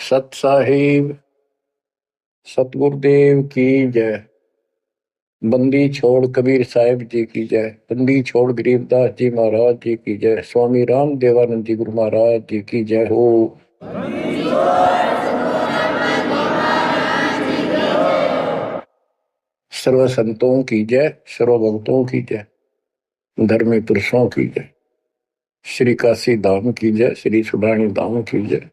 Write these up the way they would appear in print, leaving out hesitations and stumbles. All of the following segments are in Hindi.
सत साहिब सतगुरुदेव की जय। बंदी छोड़ कबीर साहिब जी की जय। बंदी छोड़ गरीबदास जी महाराज जी की जय। स्वामी राम देवानंद जी गुरु महाराज जी की जय हो। सर्व संतों की जय, सर्व भक्तों की जय, धर्मी पुरुषों की जय। श्री काशी धाम की जय, श्री सुडानी धाम की जय,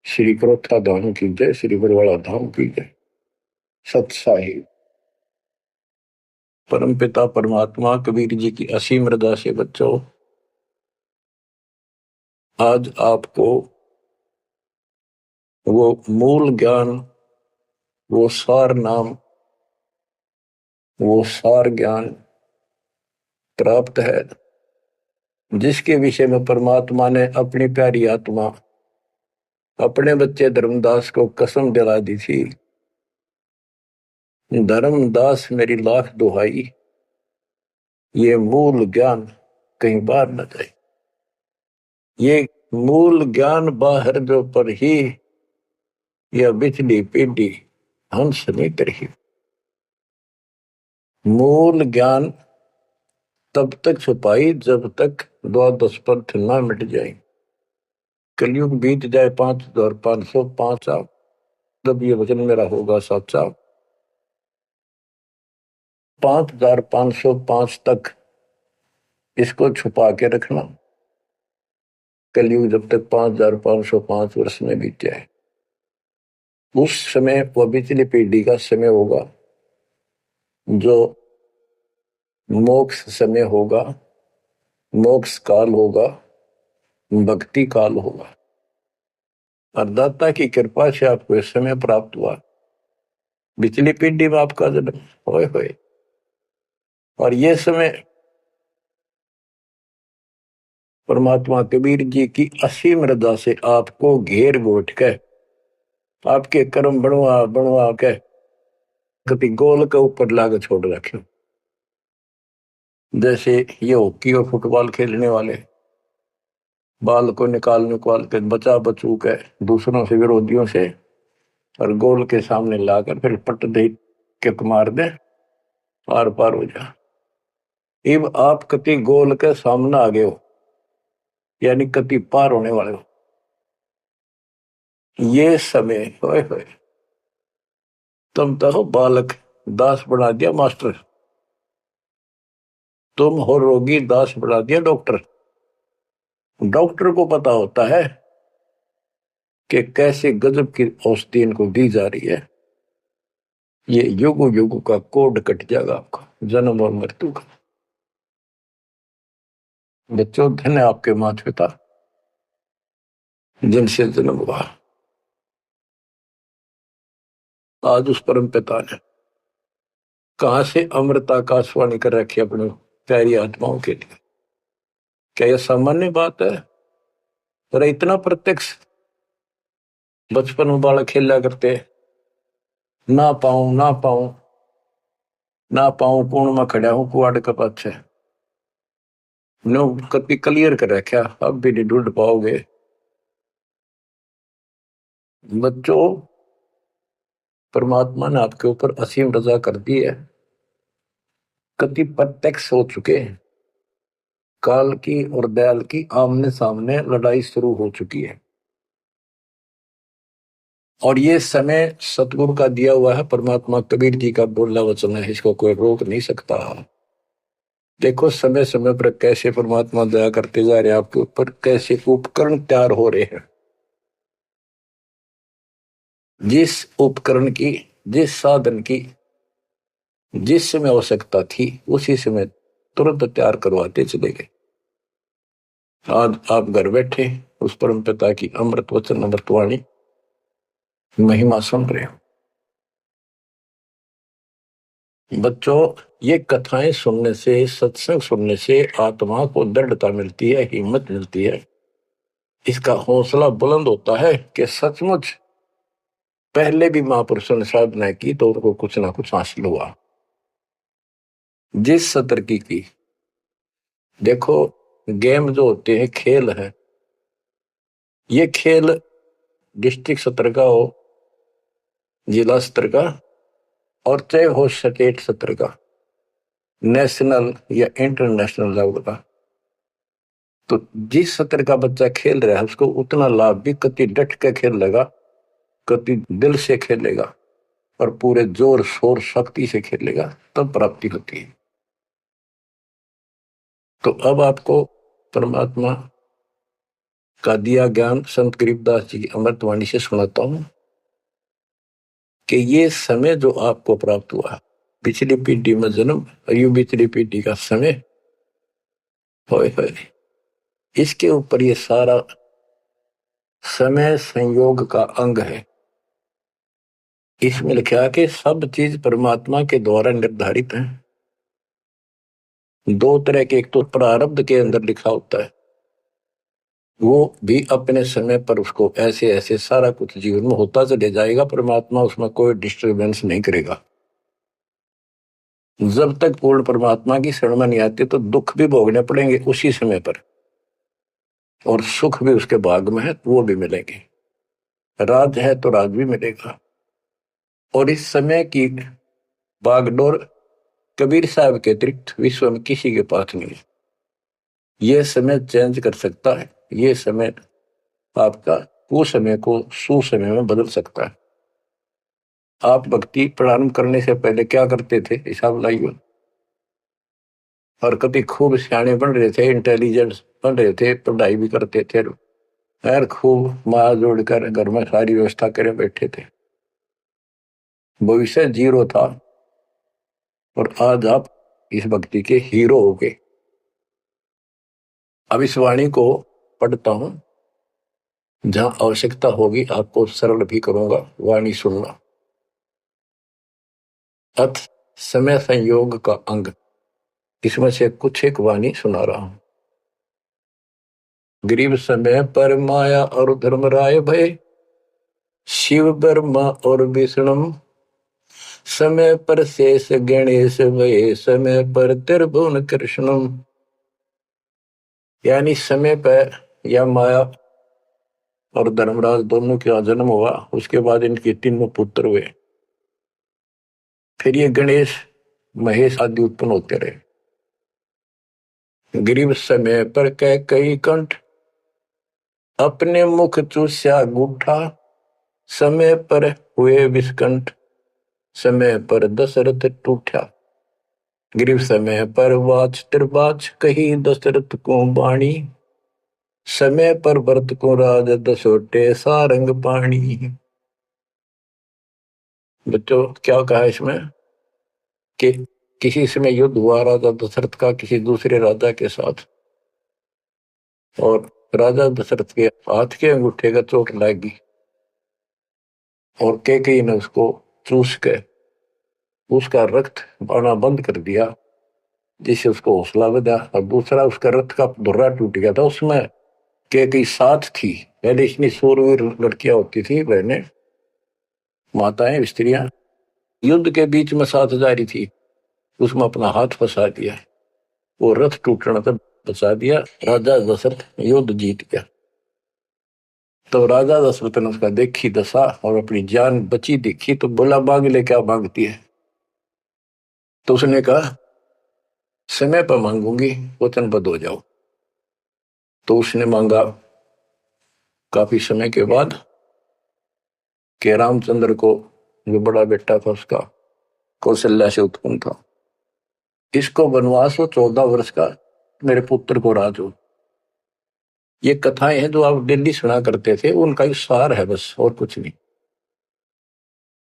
श्री क्रोथा धाम की जय, श्री बरवाड़ा धाम की जय। सत साहिब परम पिता परमात्मा कबीर जी की असीम रजा से बच्चों, आज आपको वो मूल ज्ञान, वो सार नाम, वो सार ज्ञान प्राप्त है, जिसके विषय में परमात्मा ने अपनी प्यारी आत्मा अपने बच्चे धर्मदास को कसम दिला दी थी। धर्मदास मेरी लाख दुहाई, ये मूल ज्ञान कहीं बाहर न जाए। ये मूल ज्ञान बाहर जो पर ही यह बिजली पीढ़ी हंस नहीं करी। मूल ज्ञान तब तक छुपाई जब तक द्वादश पंथ न मिट जाए। कलयुग बीत जाए 5505 साल, जब ये वचन मेरा होगा सच्चा। 5505 तक इसको छुपा के रखना। कलयुग जब तक 5505 वर्ष में बीत जाए, उस समय वह बिजली पीढ़ी का समय होगा, जो मोक्ष समय होगा, मोक्ष काल होगा, भक्ति काल होगा। और दाता की कृपा से आपको इस समय प्राप्त हुआ। बिजली पीढ़ी में आपका जन्म होए होए, और ये समय परमात्मा कबीर जी की असीम रजा से आपको घेर गोट के आपके कर्म बनवा बनवा के कभी गोल के ऊपर लाग छोड़ रखे। जैसे ये हॉकी और फुटबॉल खेलने वाले बाल को निकाल निकाल के बचा बचू के दूसरों से, विरोधियों से, और गोल के सामने लाकर फिर पट दे के मार दे, पार पार हो जा। अब आप कति गोल के सामने आ गए हो, यानी कति पार होने वाले हो। ये समय होए होए, तुम तो हो बालक, दास बना दिया मास्टर। तुम हो रोगी, दास बना दिया डॉक्टर। डॉक्टर को पता होता है कि कैसे गजब की औषधि इनको दी जा रही है। ये युग युग का कोड कट जाएगा आपका, जन्म और मृत्यु का। बच्चों, धन है आपके माता पिता जिनसे जन्म हुआ। आज उस परम पिता ने कहां से अमृत आकाशवाणी कर रखी अपनी प्यारी आत्माओं के लिए। क्या यह सामान्य बात है? पर इतना प्रत्यक्ष बचपन में बालक खेला करते, ना पाऊं ना पाऊं ना पाऊं, कौन में खड़ा हूं कुआड़ के पाछे, नो कभी क्लियर कर रखा, अब भी नहीं ढूंढ पाओगे। बच्चों, परमात्मा ने आपके ऊपर असीम रजा कर दी है। कति प्रत्यक्ष हो चुके हैं। काल की और दयाल की आमने सामने लड़ाई शुरू हो चुकी है, और ये समय सतगुरु का दिया हुआ है, परमात्मा कबीर जी का बोला वचन है, इसको कोई रोक नहीं सकता। देखो समय समय पर कैसे परमात्मा दया करते जा रहे हैं आपके ऊपर, कैसे उपकरण तैयार हो रहे हैं। जिस उपकरण की, जिस साधन की जिस समय आवश्यकता थी, उसी समय तुरंत तैयार करवाते चले गए। आज आप घर बैठे उस परम पिता की अमृत वचन अमृतवाणी महिमा सुन रहे हो। बच्चों, ये कथाएं सुनने से, सत्संग सुनने से आत्मा को दृढ़ता मिलती है, हिम्मत मिलती है, इसका हौसला बुलंद होता है कि सचमुच पहले भी महापुरुषों ने साधना की तो उनको कुछ ना कुछ हासिल हुआ। जिस सतर की देखो, गेम जो होते हैं, खेल है, ये खेल डिस्ट्रिक्ट स्तर का हो, जिला स्तर का, और चाहे हो स्टेट स्तर का, नेशनल या इंटरनेशनल लेवल का, तो जिस स्तर का बच्चा खेल रहा है उसको उतना लाभ भी कति डट के खेलेगा, कति दिल से खेलेगा और पूरे जोर शोर शक्ति से खेलेगा, तब प्राप्ति होती है। तो अब आपको परमात्मा का दिया ज्ञान संत गरीबदास जी की अमृतवाणी से सुनाता हूं कि ये समय जो आपको प्राप्त हुआ, पिछली पीढ़ी में जन्म और यू पिछली पीढ़ी का समय, होए होए, इसके ऊपर ये सारा समय संयोग का अंग है। इसमें लिखा कि सब चीज परमात्मा के द्वारा निर्धारित है। दो तरह के, एक तो प्रारब्ध के अंदर लिखा होता है, वो भी अपने समय पर उसको ऐसे ऐसे सारा कुछ जीवन में होता चले जाएगा, परमात्मा उसमें कोई डिस्टर्बेंस नहीं करेगा। जब तक पूर्ण परमात्मा की शरण में नहीं आते तो दुख भी भोगने पड़ेंगे उसी समय पर, और सुख भी उसके भाग में है तो वो भी मिलेंगे। राज है तो राज भी मिलेगा। और इस समय की बागडोर कबीर साहब के अतिरिक्त विश्व में किसी के पास नहीं है। ये समय चेंज कर सकता है, ये समय आपका कुसमय को सुसमय में बदल सकता है। आप भक्ति प्रारंभ करने से पहले क्या करते थे, हिसाब लाइए। और कभी खूब सियाने बन रहे थे, इंटेलिजेंस बन रहे थे, पढ़ाई भी करते थे, यार खूब माँ जोड़कर घर में सारी व्यवस्था करे बैठे थे, भविष्य जीरो था। और आज आप इस भक्ति के हीरो हो गए। अब इस वाणी को पढ़ता हूं, जहां आवश्यकता होगी आपको सरल भी करूंगा, वाणी सुनना। अथ समय संयोग का अंग, इसमें से कुछ एक वाणी सुना रहा हूं। गरीब समय पर माया और धर्मराय भय, शिव ब्रह्मा और विष्णु, समय पर शेष गणेश भय, समय पर त्रिभुवन कृष्णम। यानी समय पर या माया और धर्मराज दोनों का जन्म हुआ, उसके बाद इनके तीनों पुत्र हुए, फिर ये गणेश महेश आदि उत्पन्न होते रहे। गरीब समय पर कह कई कंठ, अपने मुख चूस्या गुठा, समय पर हुए विस्कंठ, समय पर दशरथ टूठा। गरीब समय पर वाच त्रिबाच, कही दशरथ को बाणी, समय पर भरत को राज दसोटे सारंग पाणी। बच्चों क्या कहा इसमें कि किसी समय युद्ध हुआ राजा दशरथ का किसी दूसरे राजा के साथ, और राजा दशरथ के हाथ के अंगूठे का चोट लगी और कैकेयी ने उसको चूस के उसका रक्त बहना बंद कर दिया, जिससे उसको हौसला बढ़ा। और दूसरा उसका रथ का धुर्रा टूट गया था, उसमें कैकेयी साथ थी। पहले इतनी सूरवीर लड़कियां होती थी, बहनें, माताएं, स्त्रियां, युद्ध के बीच में साथ जा रही थी, उसमें अपना हाथ फंसा दिया, वो रथ टूटना तक बचा दिया, राजा दशरथ युद्ध जीत गया। तो राजा दशरथ ने उसका देखी दशा और अपनी जान बची देखी, तो बोला मांग ले, क्या मांगती है? तो उसने कहा समय पर मांगूंगी, वचनबद्ध हो जाओ। तो उसने मांगा काफी समय के बाद कि रामचंद्र को, जो बड़ा बेटा था उसका, कौशल्या से उत्पन्न था, इसको वनवास हो 14 वर्ष का, मेरे पुत्र को राज हो। ये कथाएं हैं जो आप डेली सुना करते थे, उनका ही सार है बस, और कुछ नहीं।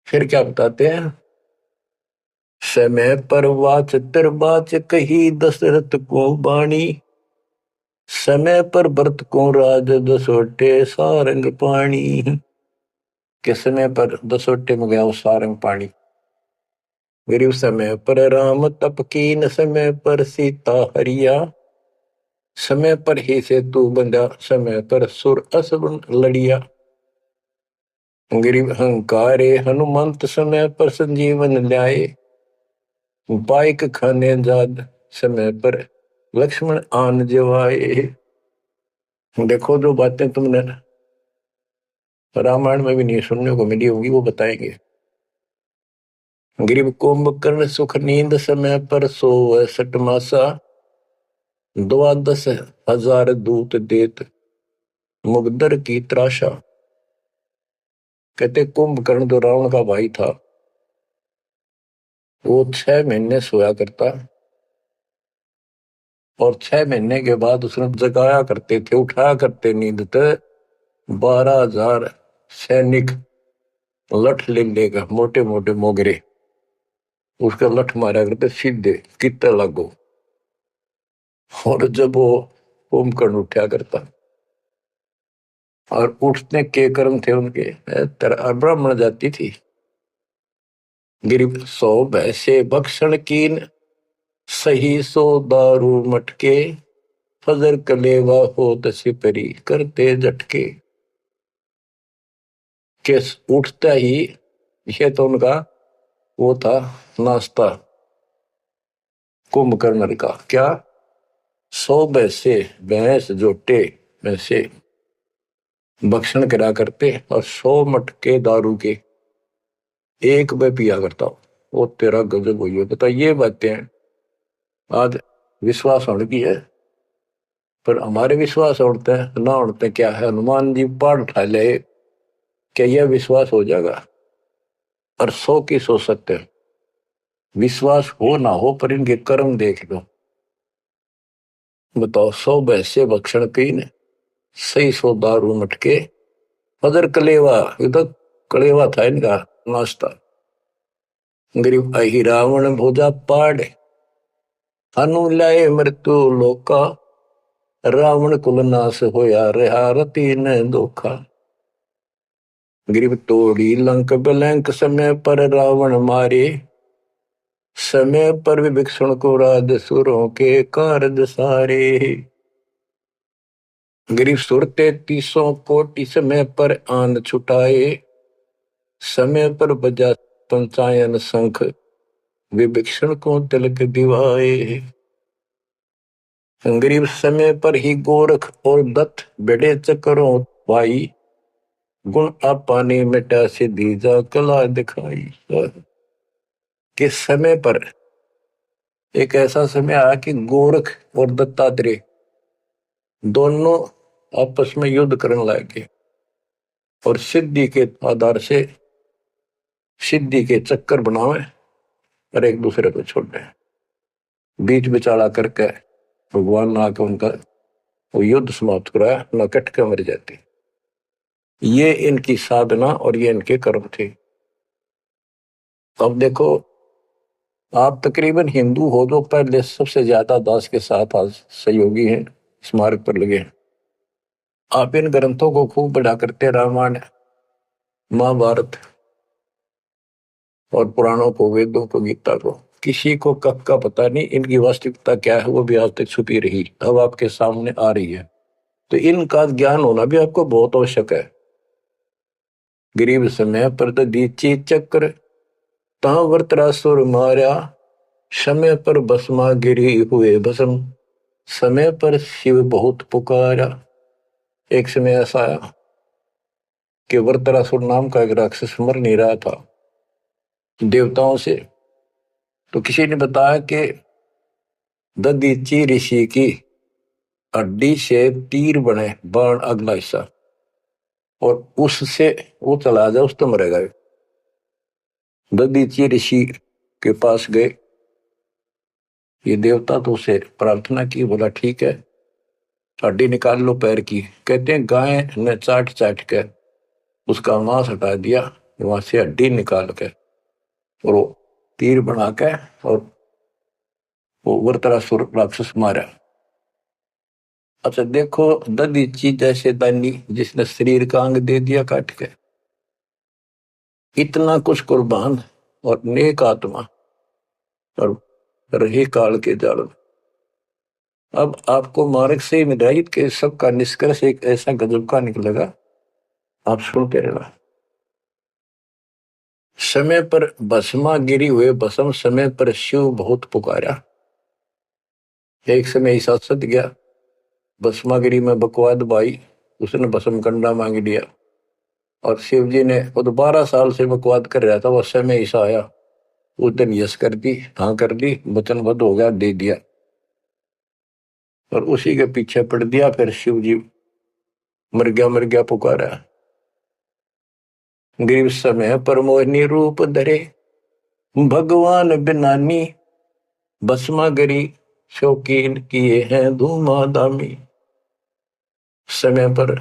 फिर क्या बताते हैं, समय पर वाच त्रिबाच, कही दशरथ को बाणी, समय पर भरत को राज दसोटे सारंग पाणी। के समय पर दसोटे में गया वो सारंग पाणी। गरीब समय पर राम तप कीन, समय पर सीता हरिया, समय पर ही से तू बंधा, समय पर सुर असुर लड़िया। गरीब अहंकारे हनुमंत, समय पर संजीवन ल्याए, बाइक खाने जाद, समय पर लक्ष्मण आन जवाए। देखो जो बातें तुमने रामायण में भी नहीं सुनने को मिली होगी, वो बताएंगे। गिरीब कुंभकर्ण सुख नींद समय पर सोवै सठ मासा, 12,000 दूत देत मुगदर की त्राशा। कहते कुंभकर्ण जो रावण का भाई था, वो 6 महीने सोया करता, और 6 महीने के बाद उसने जगाया करते थे, उठाया करते नींद ते 12,000 सैनिक लठ ले लेगा, मोटे मोटे मोगरे, उसका लठ मारा करते सीधे कितने लागो। और जब वो कुंभकर्ण उठा करता, और उठने के कर्म थे उनके, ब्राह्मण जाति थी। गिरिब सो भैसे भक्षण कीन, सही सो दारू मटके, फजर कलेवा हो सिपरी करते झटके। के उठता ही, ये तो उनका वो था नाश्ता कुंभकर्ण का। क्या? 100 भैंसे, भैंस जोटे वैसे भक्षण करा करते, और 100 मटके दारू के एक में पिया करता। वो तेरा गजब हुई है। बता, ये बातें आज विश्वास होने की है, पर हमारे विश्वास उड़ते हैं ना उड़ते क्या है। हनुमान जी पहाड़ उठा ले, क्या यह विश्वास हो जाएगा? और 100 की सोच सकते हैं, विश्वास हो ना हो, पर इनके कर्म देख लो। बताओ, 100 भैंसे भक्षण की ने, सही 100 दारू मटके, फजर कलेवा, ये तो कलेवा था इनका नाश्ता। गरीब अहि रावण भोजा पाड़, हनु लाए मृत्यु लोका, रावण कुल नाश होया रहा रति न धोखा। गरीब तोड़ी लंक बिलंक, समय पर रावण मारे, समय पर विभीषण को राज सुरों के कारज सारे। गरीब सुर 33 कोटि, समय पर आन छुटाए, समय पर बजा पंचायन शंख, विभीषण को तिलक दिवाए। गरीब समय पर ही गोरख और दत्त बेड़े चक्रों पाई, गुण आपा ने मिटा से दीजा कला दिखाई। कि समय पर एक ऐसा समय आया कि गोरख और दत्तात्रेय दोनों आपस में युद्ध करने लगे, और सिद्धि के आधार से सिद्धि के चक्कर बनावे और एक दूसरे को छोड़े। बीच बिचारा करके भगवान ने आके उनका वो युद्ध समाप्त कराया, न कट के मर जाते। ये इनकी साधना और ये इनके कर्म थे। अब देखो, आप तकरीबन हिंदू हो जो पहले सबसे ज्यादा दास के साथ आज सहयोगी हैं, स्मारक पर लगे हैं। आप इन ग्रंथों को खूब बढ़ा करते, रामायण, महाभारत और पुराणों को, वेदों को, गीता को। किसी को कब का पता नहीं, इनकी वास्तविकता क्या है वो भी आज तक छुपी रही, अब आपके सामने आ रही है। तो इनका ज्ञान होना भी आपको बहुत आवश्यक है। गरीब समय पर दीची चक्र, ता वर्तरासुर मारा, समय पर भस्मा गिरी हुए भस्म, समय पर शिव बहुत पुकारा। एक समय ऐसा आया कि वर्तरासुर नाम का एक राक्षस मर नहीं रहा था देवताओं से, तो किसी ने बताया कि ददीची ऋषि की हड्डी से तीर बने, बाण अगला हिस्सा, और उससे वो चला जाए उस तो मरेगा। ददीची ऋषि के पास गए, ये देवता तो उसे प्रार्थना की, बोला ठीक है हड्डी निकाल लो पैर की। कहते हैं गाय ने चाट चाट के उसका मांस हटा दिया, वहां से हड्डी निकाल के और वो तीर बना के और वो वृत्रासुर राक्षस मारा। अच्छा देखो, ददीची जैसे दानी जिसने शरीर का अंग दे दिया काट के, इतना कुछ कुर्बान और नेक आत्मा और रही काल के जाल। अब आपको मार्ग से हिदायत के सबका निष्कर्ष एक ऐसा गजब का निकलेगा, आप सुनते रहना। समय पर भस्मा गिरी हुए भस्म, समय पर शिव बहुत पुकारा। एक समय ऐसा सत गया, भस्मागिरी में बकवाद भाई, उसने भस्म कंडा मांग लिया। और शिव जी ने वो तो 12 साल से बकवाद कर रहा था, वो समय ऐसा आया उस दिन यस कर दी, हाँ कर दी, वचनबद्ध हो गया, दे दिया। और उसी के पीछे पड़ दिया। फिर शिव जी मर गया पुकारा। गरीब समय पर मोहिनी रूप धरे, भगवान बिनानी, भस्मा गरी शौकीन किए हैं धूमाधामी। समय पर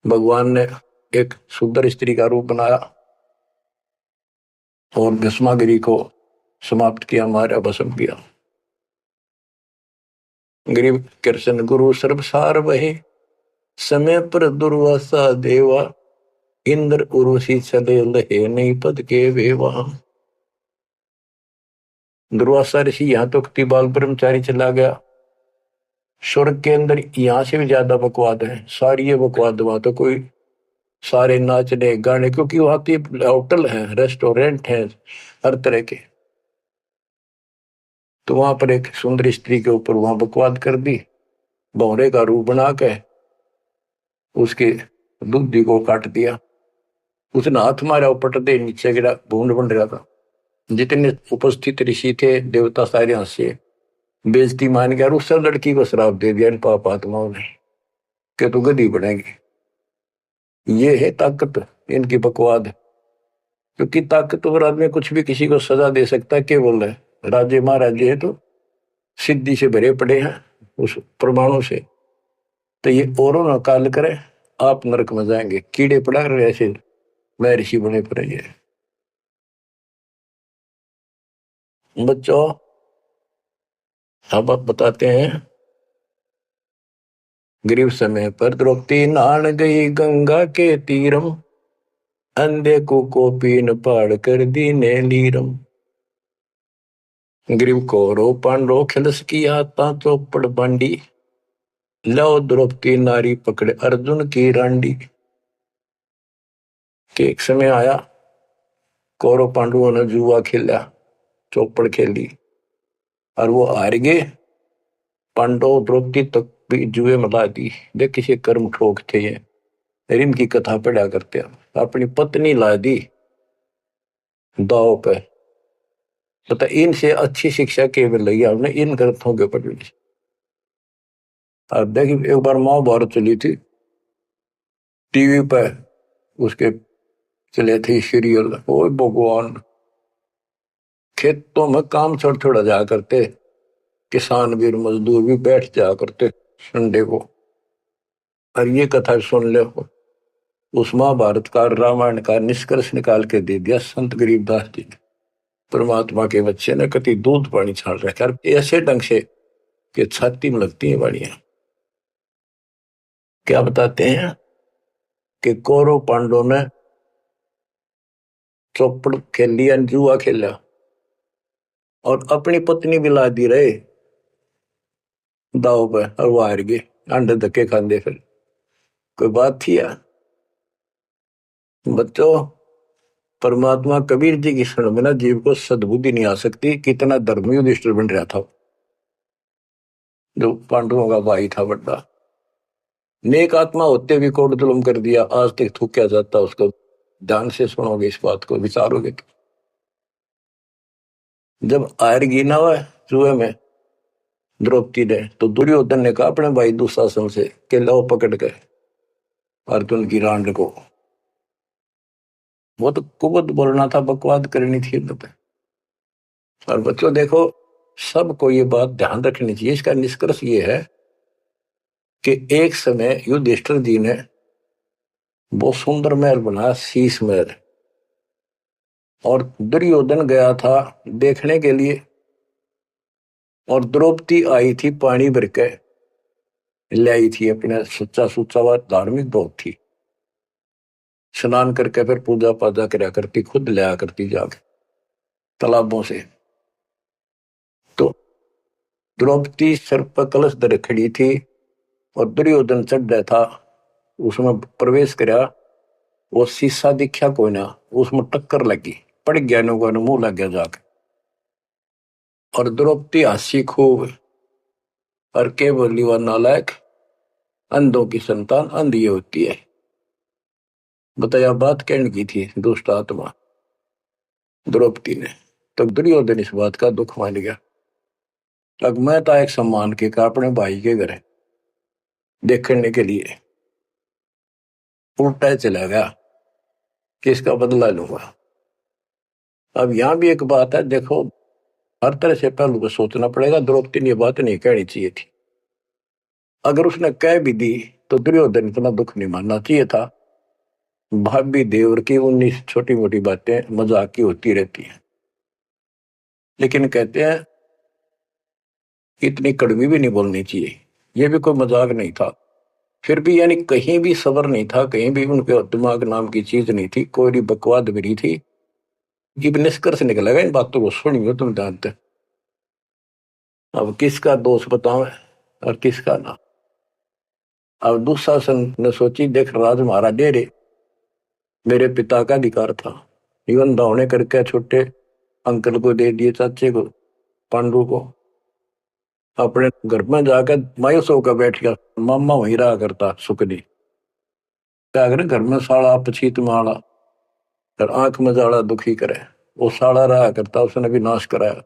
भगवान ने एक सुंदर स्त्री का रूप बनाया और भस्मागिरी को समाप्त किया, मारा, भस्म किया। गरीब कृष्ण गुरु सर्वसार वहे, समय पर दुर्वासा देवा, इंद्र उर्वशी चले लहे नहीं पद के वेवा। दुर्वासा ऋषि यहाँ तो बाल ब्रह्मचारी चला गया। स्वर्ग के अंदर यहाँ से भी ज्यादा बकवाद है, सारी ये बकवाद। वहां तो कोई सारे नाचने गाने, क्योंकि वहां तो होटल है, रेस्टोरेंट है, हर तरह के। तो वहां पर एक सुंदर स्त्री के ऊपर वहां बकवाद कर दी, भौरे का रूप बना के उसके दूधी को काट दिया। उसने हाथ मारा, पट दे नीचे गिरा, भूड बन रहा था। जितने उपस्थित ऋषि थे देवता सारे हंसे, बेइज्जती मान गया। और उस लड़की को श्राप दे दिया इन पाप आत्माओं ने कि तू गधी बनेगी। ये है ताकत इनकी बकवाद। क्योंकि ताकतवर आदमी कुछ भी किसी को सजा दे सकता है, केवल है राजे महाराजे है तो सिद्धि से भरे पड़े हैं उस प्रमाणों से। तो ये औरों ना काल करे, आप नरक में जाएंगे, कीड़े पड़ा रहे ऐसे मैं ऋषि बने पड़े। ये बच्चों अब आप बताते हैं। गरीब समय पर द्रौपदी नहान गई गंगा के तीरम, अंधे को पीन पाड़ कर दीने लीरम। गरीब कौरव पांडव खिलस किया ता चौपड़ बांडी, लो द्रौपदी नारी पकड़े अर्जुन की रांडी। के एक समय आया, कौरव पांडवों ने जुआ खेला, चौपड़ खेली और वो हार गए। पांडव द्रौपदी तक भी जुए में ला दी। देख किसी कर्म ठोक थे ये, रिम की कथा पढ़ा करते हैं। अपनी पत्नी ला दी दाव पे। पता इनसे अच्छी शिक्षा के मिल रही है हमने इन ग्रंथों के ऊपर। अब देखिए एक बार महाभारत चली थी टीवी पे, उसके चले थे सीरियल। ओ भगवान, खेतों में काम छोड़ छोड़ा जा करते, किसान भी मजदूर भी बैठ जा करते संडे को। और ये कथा सुन ले, उस महाभारत का रामायण का निष्कर्ष निकाल के दे दिया संत गरीबदास जी ने। परमात्मा के बच्चे ने कति दूध पानी छाल रखा ऐसे ढंग से कि छाती में लगती है बाड़ियां। क्या बताते हैं कि कौरव पांडव ने चौपड़ खेल लिया, जुआ खेला और अपनी पत्नी भी ला दी रहे दाव पे, और वो हार गए। अंडे धक्के खाते फिर कोई बात थी यार। बच्चों परमात्मा कबीर जी की शरण में ना जीव को सद्बुद्धि नहीं आ सकती। कितना धर्मी युधिष्ठिर बन रहा था, जो पांडवों का भाई था बड़ा। नेक आत्मा होते भी कोट जुल्म कर दिया, आज तक थूका जाता उसको। ध्यान से सुनोगे इस बात को, विचारोगे तो। जब आयरगी ना हुआ जुए में द्रौपदी ने, तो दुर्योधन ने कहा अपने भाई दुशासन से कि लो पकड़ के अर्जुन की रांड को। वो तो कुबत बोलना था, बकवाद करनी थी तो। और बच्चों देखो, सबको ये बात ध्यान रखनी चाहिए। इसका निष्कर्ष ये है कि एक समय युधिष्ठिर जी ने बहुत सुंदर महल बनाया, शीश महल। और दुर्योधन गया था देखने के लिए, और द्रौपदी आई थी पानी भर के लाई थी अपने, सच्चा सुच्चा बात, धार्मिक बहुत थी। स्नान करके फिर पूजा पाजा करा करती, खुद लाया करती जाके तालाबों से। तो द्रौपदी सर पर कलश धर खड़ी थी और दुर्योधन चढ़ रहा था, उसमें प्रवेश करा। वो शीशा दिखा कोई ना, उसमें टक्कर लगी, पड़ गया, मुंह लग गया जाके। और द्रौपदी हंसी खूब और के बोली, वह नालायक, अंधों की संतान अंधी होती है। बताया बात कहने की थी दुष्ट आत्मा द्रौपदी ने। तो दुर्योधन इस बात का दुख मान गया। अब मैं था एक सम्मान के का अपने भाई के घर देखने के लिए उल्टा चला गया कि इसका बदला लूंगा। अब यहां भी एक बात है, देखो हर तरह से पहलू को सोचना पड़ेगा। द्रौपदी ने ये बात नहीं कहनी चाहिए थी। अगर उसने कह भी दी तो दुर्योधन इतना दुख नहीं मानना चाहिए था। भाभी देवर की 19 छोटी मोटी बातें मजाक की होती रहती हैं, लेकिन कहते हैं इतनी कड़वी भी नहीं बोलनी चाहिए। ये भी कोई मजाक नहीं था। फिर भी यानी कहीं भी सबर नहीं था, कहीं भी उनके दिमाग नाम की चीज नहीं थी, कोई भी बकवाद भी नहीं थी। ये भी निष्कर्ष निकलेगा इन बातों को सुनियो तुम जानते। अब किसका दोष बताओ और किसका ना। अब दुशासन ने सोची देख राज हमारा डेरे मेरे पिता का अधिकार था, जीवन दावने करके छोटे अंकल को दे दिए, चाचे को पांडु को। अपने घर में जाकर मायूस होकर बैठ गया। मामा वहीं रहा करता सुकनी क्या करे, घर में साड़ा पछीत माड़ा और आंख में जाड़ा दुखी करे। वो साड़ा रहा करता, उसने भी नाश कराया।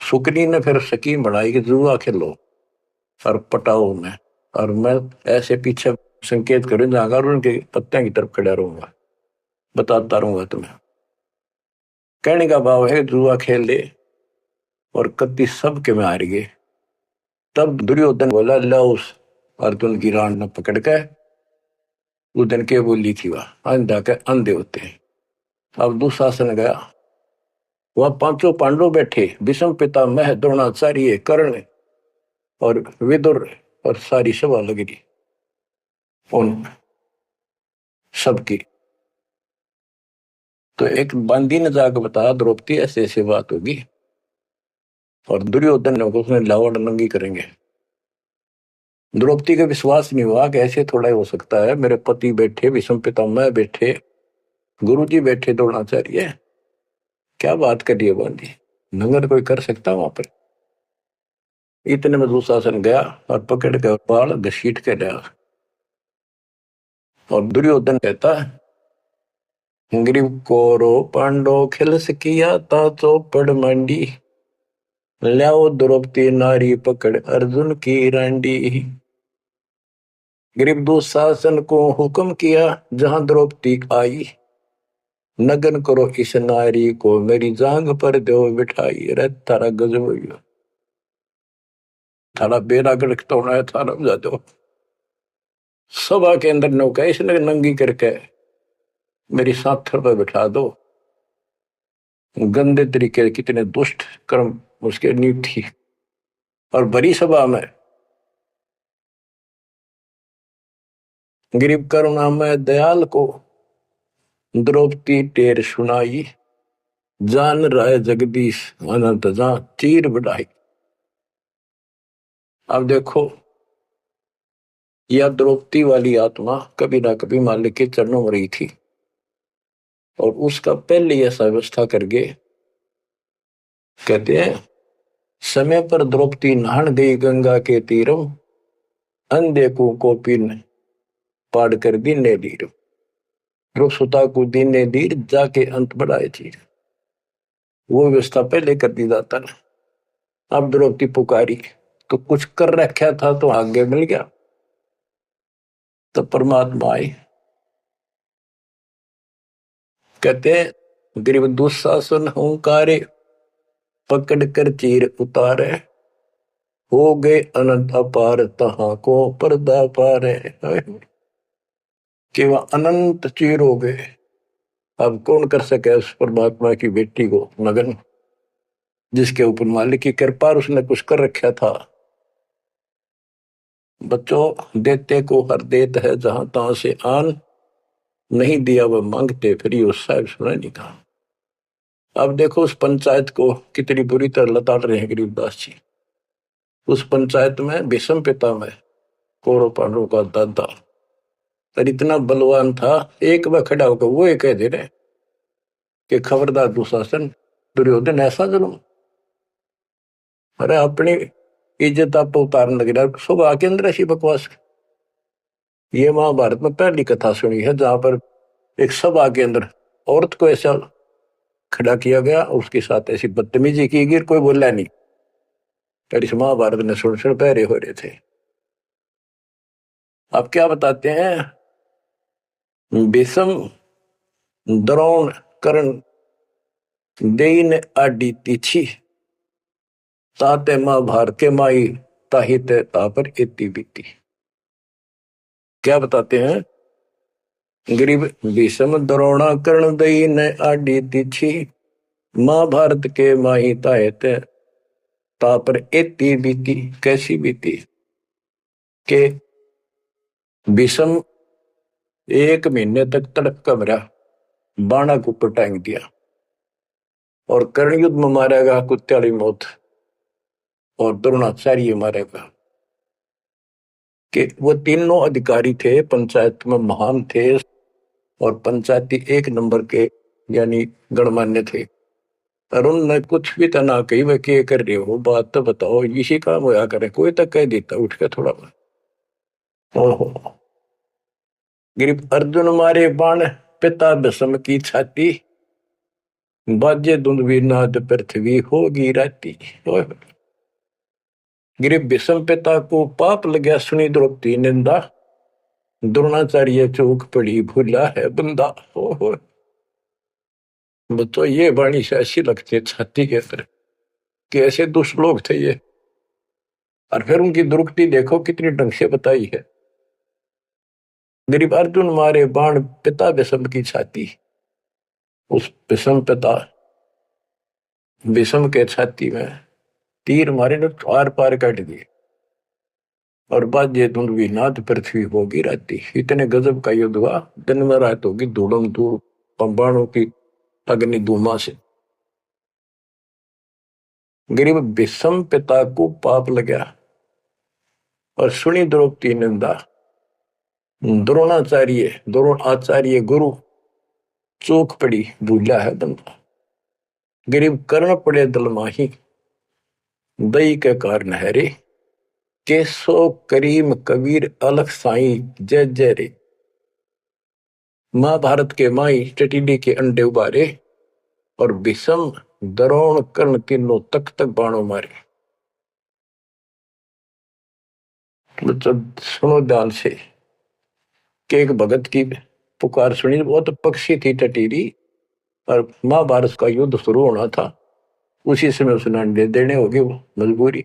सुकनी ने फिर स्कीम बनाई कि जुआ खेलो और पटाओ में, और मैं ऐसे पीछे संकेत करूं जाऊंगा और उनके पत्तियां की तरफ खड़ा रहूंगा, बताता रहूंगा तुम्हें। कहने का भाव है जुआ खेल ले और कत्ती सबके में हार गए। तब दुर्योधन बोला ला उस अर्जुन की रान ने पकड़ के। उस दिन के बोली थी वह अंधा के अंधे होते हैं। अब दुशासन गया, वह पांचों पांडव बैठे, भीष्म पितामह द्रोणाचार्य कर्ण और विदुर, और सारी सभा लग रही उन सबकी। तो एक बंदी ने जाकर बताया द्रौपदी ऐसे ऐसी बात होगी, और दुर्योधन ने उसने लावड़ नंगी करेंगे। द्रौपदी का विश्वास नहीं हुआ कि ऐसे थोड़ा ही हो सकता है। मेरे पति बैठे, भीष्म पितामह बैठे, गुरुजी बैठे, द्रोणाचार्य, क्या बात करिए बंदी, नंगर कोई कर सकता वहां पर। इतने में दुशासन गया और पकड़ के बाल घसीट के लिया। और दुर्योधन कहता ग्रीव कोरो पांडो खिलस किया ता चौपड़ मंडी, ल्याओ द्रौपदी नारी पकड़ अर्जुन की रांडी। ग्रीव दुशासन को हुक्म किया जहां द्रौपदी आई, नगन करो इस नारी को मेरी जांग पर दो बिठाई। अरे थारा गजब हो गया, थारा बेड़ा गड़क तो होना है, थारा बजा दो। सभा के अंदर नौका इसने नंगी करके मेरी साथर पर बिठा दो। गंदे तरीके, कितने दुष्ट कर्म उसके नींव थी। और बड़ी सभा में गरीब करुणा में दयाल को द्रौपदी टेर सुनाई, जान राय जगदीश अनंत जा चीर बढ़ाई। अब देखो यह द्रौपदी वाली आत्मा कभी ना कभी मालिक के चरणों में रही थी, और उसका पहले ऐसा व्यवस्था करके कहते हैं समय पर द्रौपदी नहान गई गंगा के तीरम, अंधे को पिन पाड़ कर दीने दीर, ध्रुव सुता को दीने दीर जाके अंत बढ़ाए चीर। वो व्यवस्था पहले कर दी जाता ना। अब द्रौपदी पुकारी तो कुछ कर रखा था तो आगे मिल गया। तो परमात्मा आए, कहते हैं गरीब दुशासन हुंकारे, पकड़ कर चीर उतारे, हो गए अनंत अपार तहां को पर्दा पारे। कि वह अनंत चीर हो गए। अब कौन कर सके उस परमात्मा की बेटी को नगन, जिसके ऊपर मालिक की कृपा उसने कुछ कर रखा था। बच्चों देते को हर देत है जहां तहां से आन, नहीं दिया वह मांगते फिर उस साहब सुना नहीं कहा। अब देखो उस पंचायत को कितनी बुरी तरह लताड़ रहे हैं गरीबदास जी। उस पंचायत में भीष्म पितामह कौरव पांडवों का दादा और इतना बलवान था, एक बार खड़ा होकर वो ये कह दे रहे कि खबरदार दुशासन, दुर्योधन ऐसा जुल्म। अरे अपनी इज्जत आप उतारने लगे, सुबह के अंदर ऐसी बकवास। ये महाभारत में पहली कथा सुनी है जहां पर एक सभा के अंदर औरत को ऐसा खड़ा किया गया, उसके साथ ऐसी बदतमीजी की गई, कोई बोला नहीं। और इस महाभारत ने सुन पहरे हो रहे थे। आप क्या बताते हैं? भीष्म द्रोण कर्ण देन आडी तीछी ताते महाभारत के माई ताहित तापर इति बीती। क्या बताते हैं? गरीब भीष्म द्रोणा कर्ण दईन आडी तीछी महाभारत के माई ताहित तापर इति बीती। कैसी बीती? के भीष्म 1 महीने तक तड़प का मरा, बाणा को ऊपर टांग दिया, और कर्ण युद्ध में मारेगा कुत्त्याली मौत, और द्रोणाचार्य मारेगा। कि वो तीनों अधिकारी थे, पंचायत में महान थे, और पंचायती 1 नंबर के यानी गणमान्य थे। और उनने कुछ भी तना कही वह क्या कर रहे हो, बात तो बताओ, इसी काम होया करे, कोई तक कह देता उठ के थोड़ा बहुत। ओहो, गिरिप अर्जुन मारे बाण पिता भीष्म की छाती बाजे दुंदवी नाद पृथ्वी होगी राती। गिरिप भीष्म पिता को पाप लगा सुनी द्रौपदी निंदा द्रोणाचार्य चौक पड़ी भूला है बंदा। ओहो, तो ये वाणी से ऐसी लगती है छाती के अंदर कि ऐसे दुष्ट लोग थे ये। और फिर उनकी दुर्गति देखो कितनी ढंग से बताई है। गरीब अर्जुन मारे बाण पिता भीष्म की छाती, उस भीष्म पिता भीष्म के छाती में तीर मारे ने आर पार काट दिए, और बाजे धुंधवी नाद पृथ्वी होगी राती। इतने गजब का युद्ध हुआ, दिन में रात होगी धूड़म धूड़ पंबाणों की अग्नि धूमा से। गरीब भीष्म पिता को पाप लगा और सुनी द्रौपदी निंदा द्रोण आचार्य गुरु चौक पड़ी भूला है बंदा। गरीब कर्ण पड़े दल माही दई के कारण है रे केसो करीम कबीर अलख साई जय जय रे। महाभारत के माई टटीडी के अंडे उबारे और भीष्म द्रोण कर्ण तीनों तक तक बाणों मारे। बच्चों सुनो ध्यान से कि एक भगत की पुकार सुनी, बहुत पक्षी थी टटीरी, और महाभारत का युद्ध शुरू होना था, उसी समय उसने अंडे देने होगी, वो मजबूरी।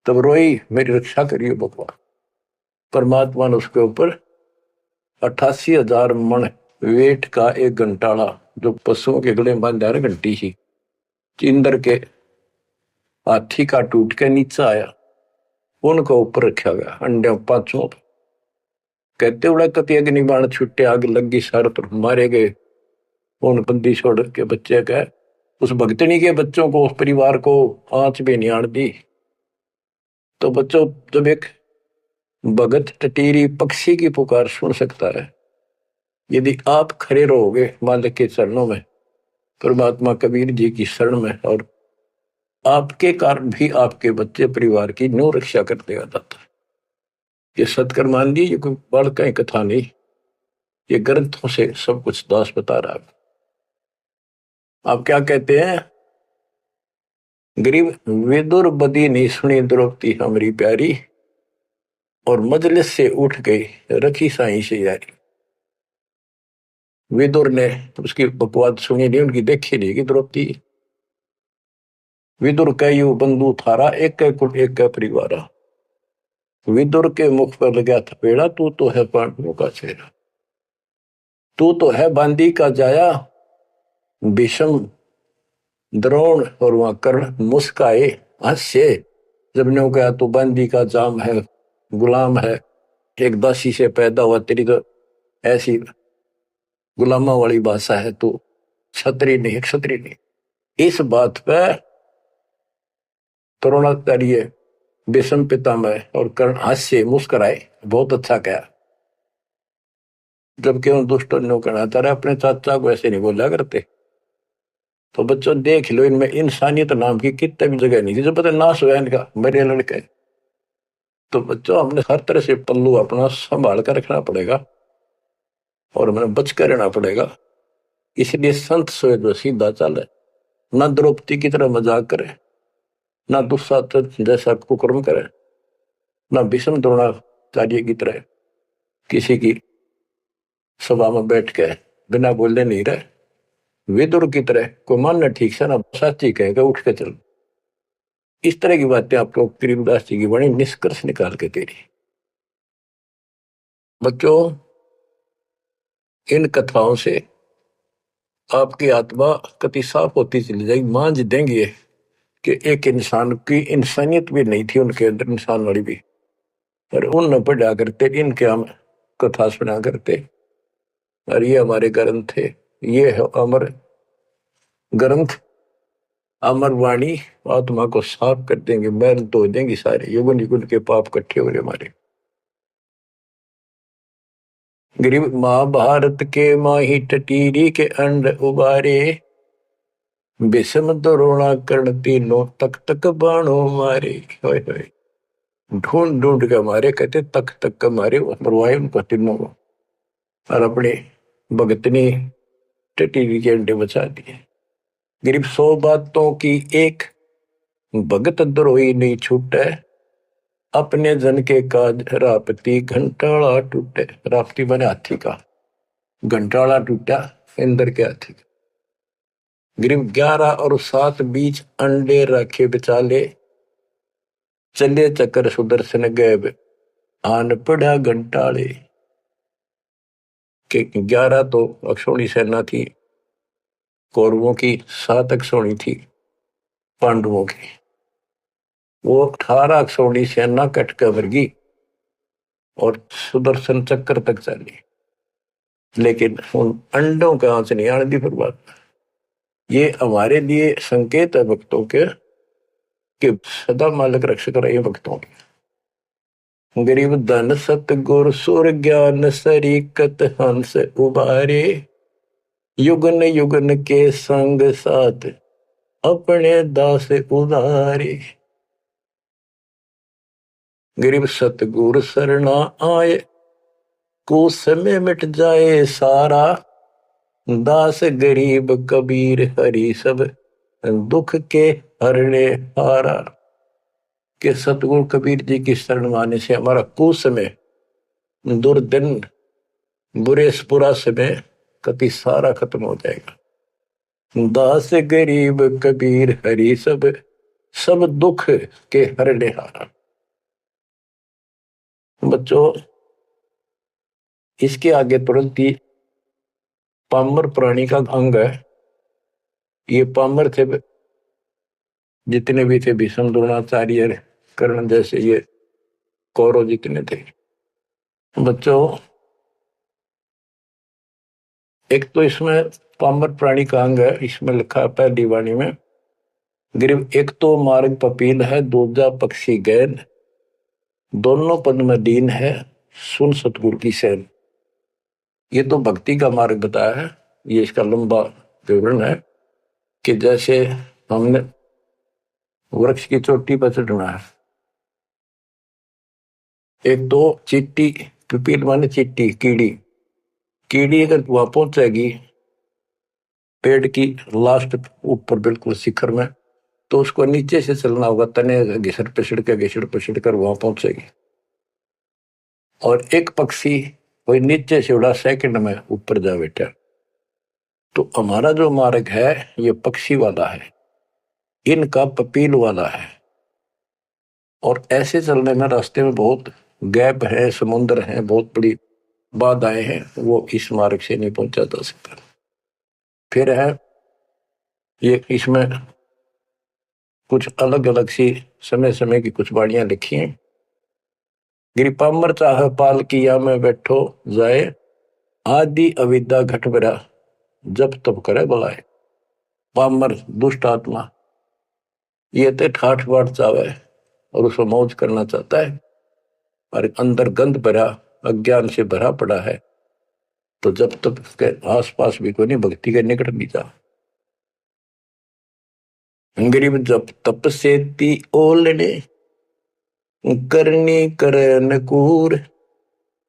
तब रोई मेरी रक्षा करिए भगवान। परमात्मा ने उसके ऊपर 88,000 मन वेट का एक घंटाड़ा जो पशुओं के गले में बांधा घंटी थी, इंद्र के हाथी का टूट के नीचे आया, उनको ऊपर रखा गया अंडे 5 कहते उड़ा कति अग्नि बाण छुट्टे, आग लगी सारे तरफ मारे गए। उन बंदी छोड़ के बच्चे का उस भक्तनी के बच्चों को, उस परिवार को आंच भी नहीं आड़ दी। तो बच्चों, जब एक भगत टटीरी पक्षी की पुकार सुन सकता है, यदि आप खड़े रहोगे मालिक के चरणों में, परमात्मा कबीर जी की शरण में, और आपके कारण भी आपके बच्चे परिवार की न्यू रक्षा कर देगा दाता। ये सत्कर मान ली, ये कोई बड़ कहीं कथा नहीं, ये ग्रंथों से सब कुछ दास बता रहा है। आप क्या कहते हैं? गरीब विदुर बदी नहीं सुनी द्रौपदी हमारी प्यारी, और मजलिस से उठ गई रखी साई से यारी। विदुर ने उसकी बकवाद सुनी नहीं, उनकी देखी नहीं कि द्रौपदी। विदुर कयु बंधु थारा एक कुट एक परिवारा। विदुर के मुख पर लगा थपेड़ा, तू तो है पांडवों का चेहरा, तू तो है बांदी का जाया। भीष्म द्रोण और वहां कर्ण मुस्काए हास्य, जब ने कहा तू बांदी का जाम है, गुलाम है, एक दासी से पैदा हुआ, तेरी तो ऐसी गुलामा वाली भाषा है, तू क्षत्रिय नहीं, क्षत्रिय नहीं। इस बात पर द्रोणाचार्य भीष्म पितामह और कर्ण हास्य मुस्कुराए, बहुत अच्छा कहा। जबकि उन दुष्टों ने कहना था अपने चाचा को ऐसे नहीं बोला करते। तो बच्चों देख लो, इनमें इंसानियत नाम की कितने भी जगह नहीं थी, जो पता नाश हुआ इनका, मेरे लड़के। तो बच्चों हमने हर तरह से पल्लू अपना संभाल कर रखना पड़ेगा और हमें बच कर रहना पड़ेगा। इसलिए संत सोए जो सीधा चले, ना द्रौपदी की तरह मजाक करे, ना दुस्साहस जैसा कुकर्म करे, ना भीष्म द्रोणाचार्य की तरह किसी की सभा में बैठ के बिना बोले नहीं रहे। विदुर की तरह को मानना ठीक से ना साची कहेगा उठ के चल। इस तरह की बातें आपको गरीबदास जी की बड़ी निष्कर्ष निकाल के दे रही। बच्चों इन कथाओं से आपकी आत्मा कति साफ होती चली जाएगी। मान देंगे कि एक इंसान की इंसानियत भी नहीं थी उनके अंदर, इंसान वाली भी, और उन न पढ़ा करते, इनके हम कथा सुना करते। और ये हमारे ग्रंथ थे, ये है अमर ग्रंथ, अमर वाणी आत्मा को साफ कर देंगे, मैल धो देंगे सारे युगन युगन के पाप इकट्ठे हो रहे हमारे। गरीब महाभारत के माही टटीरी के अंड उबारे, विषम द्रोणा कर्ण तीनों तक तक बाणों मारे। होय होय, ढूंढ ढूंढ के मारे, कहते तक तक के मारे, मरवाए उनको तीनों को, और अपने भगतनी टटीरी के अंडे बचा दिए। गरीब 100 बातों की एक, भगत द्रोही नहीं छूटे, अपने जन के काज रापती घंटाला टूटे। रापती बने हाथी का, घंटाला टूटा इंद्र के हाथी का। गरीब 11 और 7 बीच अंडे रखे बिचाले, चले चक्कर सुदर्शन गैब आन पड़ा घंटाले। के 11 तो अक्षौणी सेना थी कौरवों की, 7 अक्षौणी थी पांडवों की। वो 18 अक्षौणी सेना कट कर वर्गी और सुदर्शन चक्कर तक चली, लेकिन उन अंडों का आंच नहीं आने दी फिर बात। ये हमारे लिए संकेत है भक्तों के कि सदा मालिक रक्षक रहे भक्तों के। गरीब धन सतगुर सुर ज्ञान सरीकत हंस उबारे, युगन युगन के संग साथ अपने दास उदारे। गरीब सतगुर सरना आए, को समय मिट जाए सारा, दास गरीब कबीर हरि सब दुख के हरने हारा। के सतगुरु कबीर जी की शरण माने से हमारा कुछ समय, दुर्दिन, बुरा समय कति सारा खत्म हो जाएगा। दास गरीब कबीर हरि सब सब दुख के हरने हारा। बच्चों इसके आगे तुरंत ही पामर प्राणी का अंग है। ये पामर थे जितने भी थे, भीष्म द्रोणाचार्य कर्ण जैसे ये कौरव जितने थे। बच्चों एक तो इसमें पामर प्राणी का अंग है, इसमें लिखा है पहली वाणी में, गरीब एक तो मार्ग पपील है, दूजा पक्षी गैन, दोनों पद में दीन है, सुन सतगुरु की सैन। ये तो भक्ति का मार्ग बताया है। ये इसका लंबा विवरण है कि जैसे हमने वृक्ष की चोटी पर चढ़ना है, एक तो चीटी, पिपील माने चीटी, कीड़ी, कीड़ी अगर वहां पहुंचेगी पेड़ की लास्ट ऊपर बिल्कुल शिखर में, तो उसको नीचे से चलना होगा, तने घिसड़ पिसड़ कर वहां पहुंचेगी। और एक पक्षी कोई नीचे से उड़ा सेकंड में ऊपर जा बैठा। तो हमारा जो मार्ग है ये पक्षी वाला है, इनका पपील वाला है। और ऐसे चलने में रास्ते में बहुत गैप है, समुद्र है, बहुत बड़ी बाधाएं हैं, वो इस मार्ग से नहीं पहुंचा जा सकता। फिर है ये, इसमें कुछ अलग अलग सी समय समय की कुछ वाणियां लिखी हैं। गिरिपामर चाह पाल किया में बैठो जाए, आदि अविद्या घट बरा जब तब करे बुलाए। पामर दुष्ट आत्मा ये तो ठाठ बाट चावे और उसको मौज करना चाहता है, और अंदर गंध भरा अज्ञान से भरा पड़ा है, तो जब तक उसके आसपास भी कोई नहीं, भक्ति के निकट भी जा। गरीब जब तप से ती ओलने, करनी करे नकूर,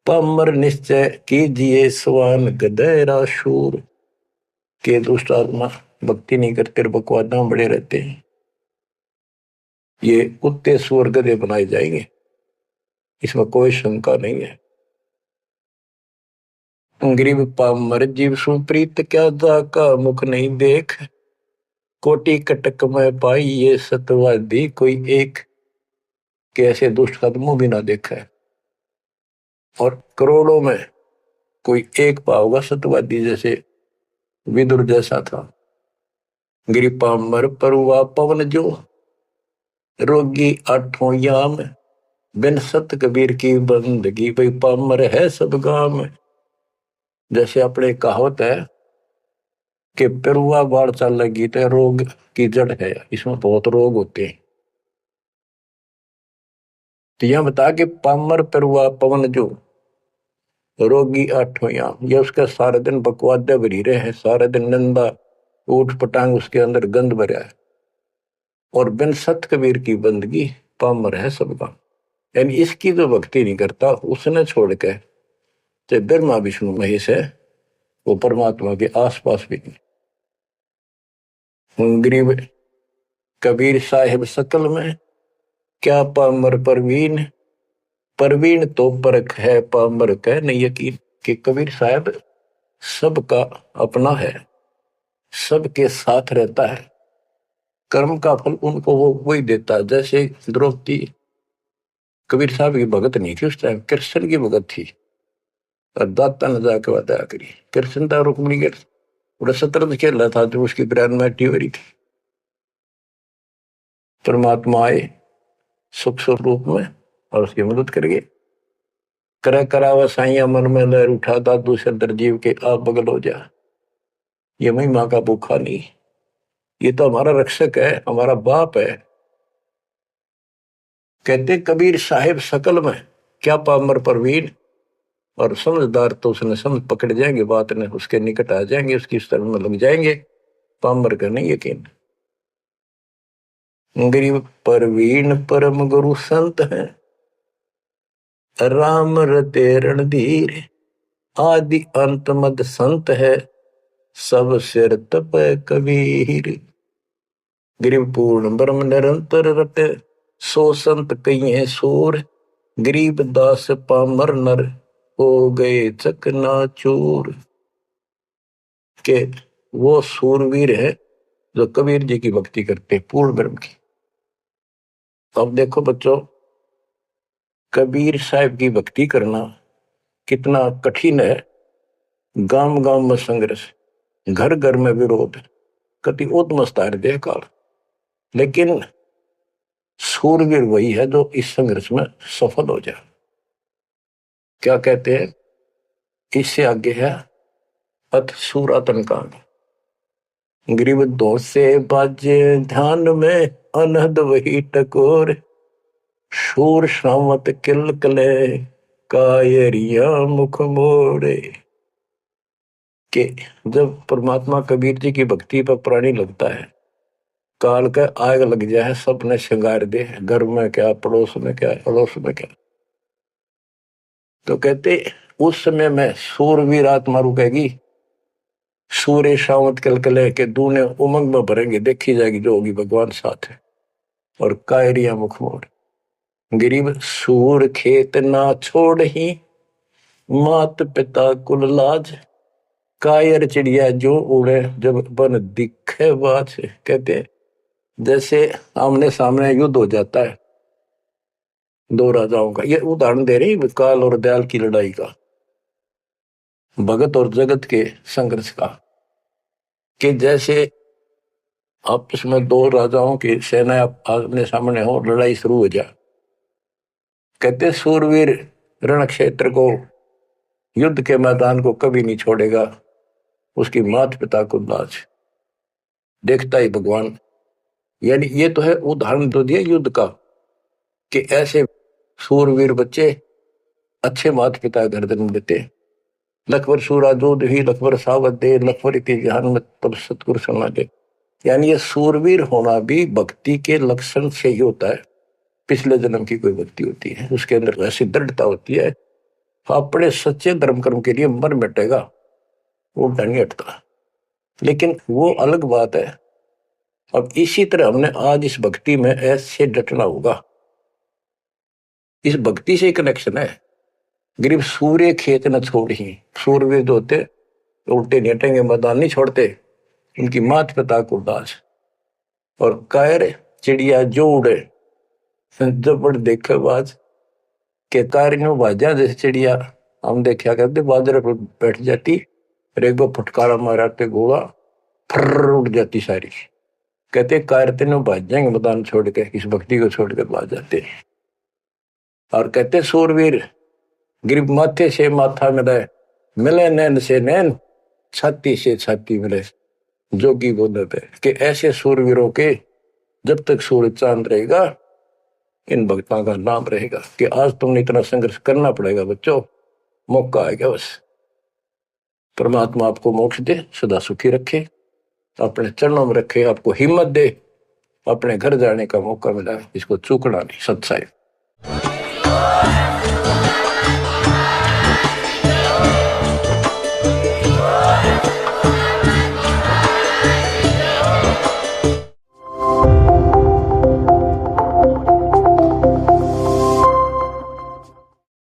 पामर निश्चय कीजिए स्वान गधेरा शूर। के दुष्ट आत्मा भक्ति नहीं करते, बकवादा में बड़े रहते हैं, ये कुत्ते सुअर गधे बनाए जाएंगे, इसमें कोई शंका नहीं है। गरीब पामर जीव सुप्रीत क्या जाका मुख नहीं देख, कोटि कटक में पाई ये सतवादी कोई एक। कैसे दुष्ट कदमों भी ना देखा है, और करोड़ों में कोई एक पाओगा सतवादी, जैसे विदुर जैसा था। गिरी पामर परुआ पवन जो, रोगी आठों याम, बिन सत कबीर की बंदगी भाई पामर है सब गाम। जैसे अपने कहावत है कि पेरुआ बाढ़ चल लगी तो रोग की जड़ है, इसमें बहुत रोग होते हैं। तो यह बता के पामर पेरुआ पवन जो, रोगी आठों याम, ये उसका सारे दिन बकवादे भरी रहे हैं, सारे दिन निंदा ऊट पटांग उसके अंदर गंद भरा है। और बिन सत कबीर की बंदगी पामर है सबका, यानी इसकी जो भक्ति नहीं करता उसने छोड़ के चाहे ब्रह्मा विष्णु महेश है, वो परमात्मा के आसपास भी नहीं। गरीब कबीर साहिब सकल में क्या पामर परवीन, परवीन तो परख है पामर कह नहीं यकीन। कि कबीर साहब सबका अपना है, सबके साथ रहता है, कर्म का फल उनको वो वही देता है। जैसे द्रौपदी कबीर साहब की भगत नहीं थी, उस टाइम कृष्ण की भगत थी, और दाता ने जाके बताया करी कृष्ण था रुक्मिणी के पूरा शतरंज खेल रहा था, जो उसकी ब्रांड मैटी हो रही थी। परमात्मा आए सुख स्वरूप में और उसकी मदद करेंगे। कर करावा साइया मन में लहर उठा, दादू से दरजीव के आप बगल हो जा। ये महिमा का भूखा नहीं, ये तो हमारा रक्षक है, हमारा बाप है। कहते कबीर साहिब सकल में क्या पामर परवीन, और समझदार तो उसने समझ पकड़ जाएंगे, बात ने उसके निकट आ जाएंगे, उसकी स्तर में लग जाएंगे, पामर का नहीं यकीन। गरीब परवीन परम गुरु संत है, राम रते रणधीर, आदि अंत मद संत है, सब सिर तप कबीर। गरीब पूर्ण ब्रह्म निरंतर रटे, सो संत कहिए सूर, गरीब दास पामर नर हो गए चकनाचूर। के वो सूरवीर है जो कबीर जी की भक्ति करते पूर्ण ब्रह्म की। अब देखो बच्चों, कबीर साहब की भक्ति करना कितना कठिन है। गांव गांव में संघर्ष, घर घर में विरोध, कति उद्मस्तार दे काल, लेकिन सूरवीर वही है जो इस संघर्ष में सफल हो जाए। क्या कहते हैं, इससे आगे है अथ सूरातन कांड। ग्रीव दो से बाजे ध्यान में, अनहद वही टकोर, शूर श्रावत किल कले, कायरिया मुख मोड़े। कि जब परमात्मा कबीर जी की भक्ति पर प्राणी लगता है, काल का आग लग जाए, सबने श्रृंगार दे, घर में क्या, पड़ोस में क्या, अड़ोस में क्या। तो कहते उस समय में सूरवीर आत्मा रुकेगी, सूर्य शावत कलकले के दूने उमंग में भरेंगे, देखी जाएगी जो होगी भगवान साथ है। और कायरिया मुख मोड़, गरीब सूर खेत ना छोड़ ही, मात पिता कुल लाज, कायर चिड़िया जो उड़े जब बन दिखे बाज। कहते जैसे आमने सामने युद्ध हो जाता है दो राजाओं का, ये उदाहरण दे रही काल और दयाल की लड़ाई का, भगत और जगत के संघर्ष का। कि जैसे आपस में दो राजाओं की सेना आमने सामने हो, लड़ाई शुरू हो जाए, कहते सूरवीर रण क्षेत्र को, युद्ध के मैदान को कभी नहीं छोड़ेगा, उसकी मात पिता को लाज, देखता ही भगवान। यानी ये तो है उदाहरण तो दिया युद्ध का, कि ऐसे सूरवीर बच्चे अच्छे माता पिता घर जन्म देते। लखवर सूरा जोध ही लखवर सावत दे, लखवर इति जहान में तब सतगुरु समा दे। यानी ये सूरवीर होना भी भक्ति के लक्षण से ही होता है। पिछले जन्म की कोई भक्ति होती है, उसके अंदर ऐसी दृढ़ता होती है, अपने सच्चे धर्म कर्म के लिए मर मिटेगा, वो नहीं हटता। लेकिन वो अलग बात है। अब इसी तरह हमने आज इस भक्ति में ऐसे डटना होगा, इस भक्ति से कनेक्शन है। गरीब सूर्य खेत न छोड़ी, सूरवीर होते उल्टे नहीं हटेंगे, मैदान नहीं छोड़ते, उनकी मात पिता को दास। और कायर चिड़िया जो उड़े, जब देखे बाज के कारियों बाजा जैसे चिड़िया हम देखा करते, बाजरे पर बैठ जाती, एक बार फटकारा माराते गोला फर उड़ जाती सारी। कहते कायर तेनों भाज जाएंगे मैदान छोड़ के, इस भक्ति को छोड़ के भाज जाते। और कहते सूरवीर गरीब माथे से माथा मिले, मिले नैन से नैन, छाती से छाती मिले, जोगी बोले पे कि ऐसे सूरवीरों के जब तक सूरज चांद रहेगा, इन भक्तों का नाम रहेगा कि आज तुमने इतना संघर्ष करना पड़ेगा बच्चों, मौका आएगा बस। परमात्मा आपको मोक्ष दे, सदा सुखी रखे, अपने चरणों में रखे, आपको हिम्मत दे, अपने घर जाने का मौका मिला, इसको चूकना नहीं। सत्साई।